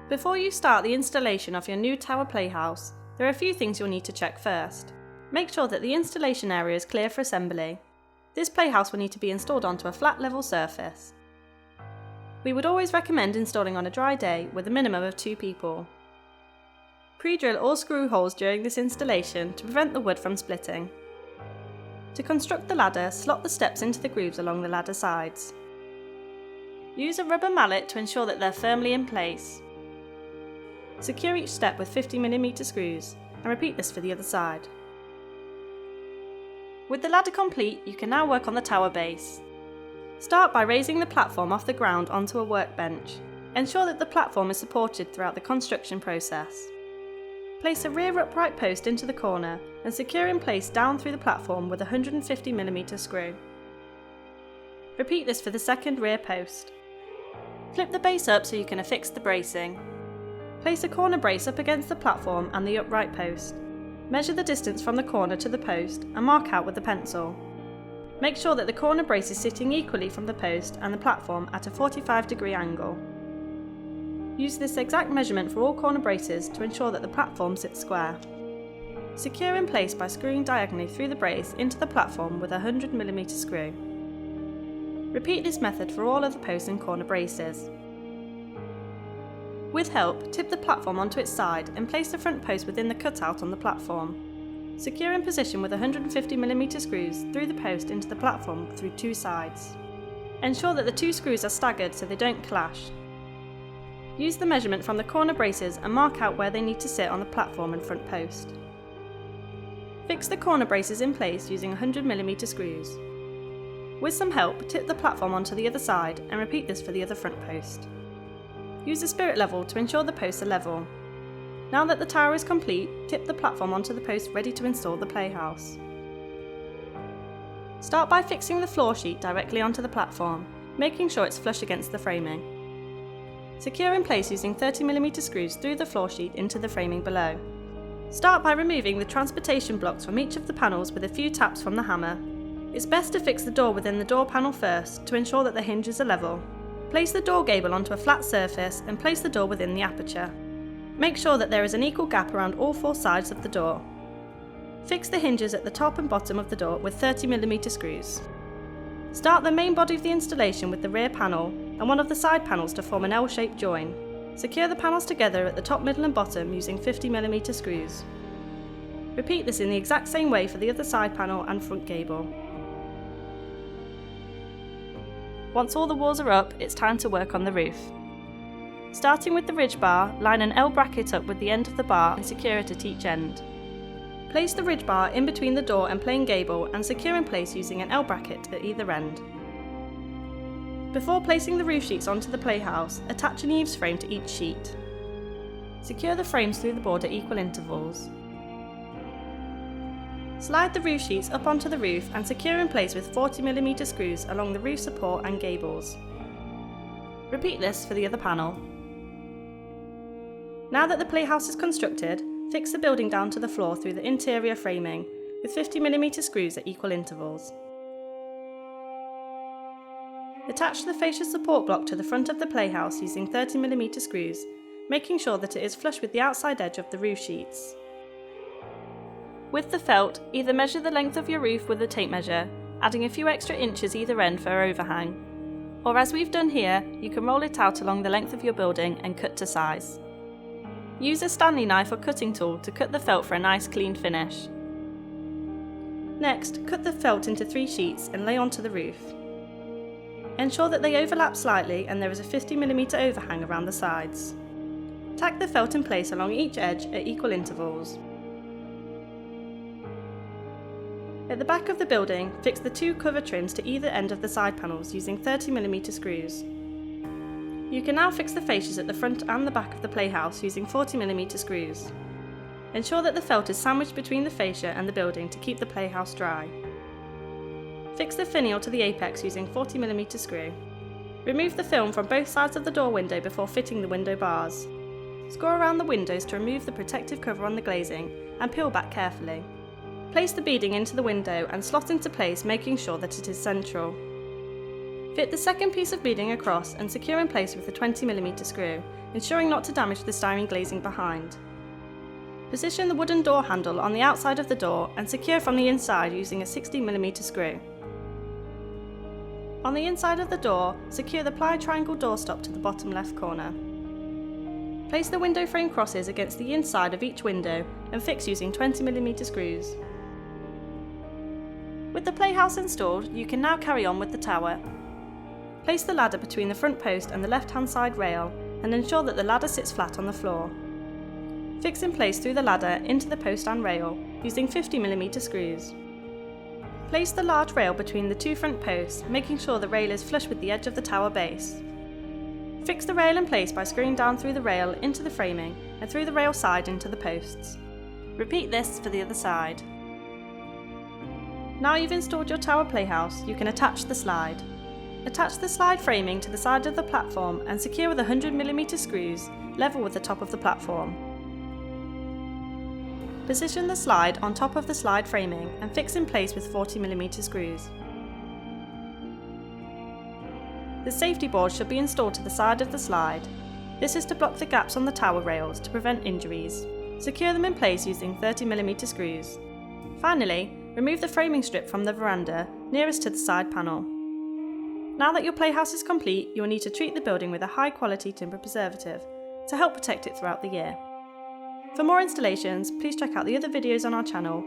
Before you start the installation of your new tower playhouse, there are a few things you'll need to check first. Make sure that the installation area is clear for assembly. This playhouse will need to be installed onto a flat level surface. We would always recommend installing on a dry day with a minimum of 2 people. Pre-drill all screw holes during this installation to prevent the wood from splitting. To construct the ladder, slot the steps into the grooves along the ladder sides. Use a rubber mallet to ensure that they're firmly in place. Secure each step with 50mm screws and repeat this for the other side. With the ladder complete, you can now work on the tower base. Start by raising the platform off the ground onto a workbench. Ensure that the platform is supported throughout the construction process. Place a rear upright post into the corner and secure in place down through the platform with a 150mm screw. Repeat this for the second rear post. Flip the base up so you can affix the bracing. Place a corner brace up against the platform and the upright post. Measure the distance from the corner to the post and mark out with a pencil. Make sure that the corner brace is sitting equally from the post and the platform at a 45-degree angle. Use this exact measurement for all corner braces to ensure that the platform sits square. Secure in place by screwing diagonally through the brace into the platform with a 100mm screw. Repeat this method for all other posts and corner braces. With help, tip the platform onto its side and place the front post within the cutout on the platform. Secure in position with 150mm screws through the post into the platform through 2 sides. Ensure that the 2 screws are staggered so they don't clash. Use the measurement from the corner braces and mark out where they need to sit on the platform and front post. Fix the corner braces in place using 100mm screws. With some help, tip the platform onto the other side and repeat this for the other front post. Use the spirit level to ensure the posts are level. Now that the tower is complete, tip the platform onto the post ready to install the playhouse. Start by fixing the floor sheet directly onto the platform, making sure it's flush against the framing. Secure in place using 30mm screws through the floor sheet into the framing below. Start by removing the transportation blocks from each of the panels with a few taps from the hammer. It's best to fix the door within the door panel first to ensure that the hinges are level. Place the door gable onto a flat surface and place the door within the aperture. Make sure that there is an equal gap around all 4 sides of the door. Fix the hinges at the top and bottom of the door with 30mm screws. Start the main body of the installation with the rear panel and one of the side panels to form an L-shaped join. Secure the panels together at the top, middle and bottom using 50mm screws. Repeat this in the exact same way for the other side panel and front gable. Once all the walls are up, it's time to work on the roof. Starting with the ridge bar, line an L bracket up with the end of the bar and secure it at each end. Place the ridge bar in between the door and plain gable and secure in place using an L bracket at either end. Before placing the roof sheets onto the playhouse, attach an eaves frame to each sheet. Secure the frames through the board at equal intervals. Slide the roof sheets up onto the roof and secure in place with 40mm screws along the roof support and gables. Repeat this for the other panel. Now that the playhouse is constructed, fix the building down to the floor through the interior framing with 50mm screws at equal intervals. Attach the fascia support block to the front of the playhouse using 30mm screws, making sure that it is flush with the outside edge of the roof sheets. With the felt, either measure the length of your roof with a tape measure, adding a few extra inches either end for overhang. Or as we've done here, you can roll it out along the length of your building and cut to size. Use a Stanley knife or cutting tool to cut the felt for a nice clean finish. Next, cut the felt into 3 sheets and lay onto the roof. Ensure that they overlap slightly and there is a 50mm overhang around the sides. Tack the felt in place along each edge at equal intervals. At the back of the building, fix the 2 cover trims to either end of the side panels using 30mm screws. You can now fix the fascias at the front and the back of the playhouse using 40mm screws. Ensure that the felt is sandwiched between the fascia and the building to keep the playhouse dry. Fix the finial to the apex using 40mm screw. Remove the film from both sides of the door window before fitting the window bars. Score around the windows to remove the protective cover on the glazing and peel back carefully. Place the beading into the window and slot into place, making sure that it is central. Fit the second piece of beading across and secure in place with a 20mm screw, ensuring not to damage the styrene glazing behind. Position the wooden door handle on the outside of the door and secure from the inside using a 60mm screw. On the inside of the door, secure the ply triangle doorstop to the bottom left corner. Place the window frame crosses against the inside of each window and fix using 20mm screws. With the Playhouse installed, you can now carry on with the tower. Place the ladder between the front post and the left-hand side rail and ensure that the ladder sits flat on the floor. Fix in place through the ladder into the post and rail using 50mm screws. Place the large rail between the two front posts, making sure the rail is flush with the edge of the tower base. Fix the rail in place by screwing down through the rail into the framing and through the rail side into the posts. Repeat this for the other side. Now you've installed your tower playhouse, you can attach the slide. Attach the slide framing to the side of the platform and secure with 100mm screws, level with the top of the platform. Position the slide on top of the slide framing and fix in place with 40mm screws. The safety board should be installed to the side of the slide. This is to block the gaps on the tower rails to prevent injuries. Secure them in place using 30mm screws. Finally, remove the framing strip from the veranda nearest to the side panel. Now that your playhouse is complete, you will need to treat the building with a high quality timber preservative to help protect it throughout the year. For more installations, please check out the other videos on our channel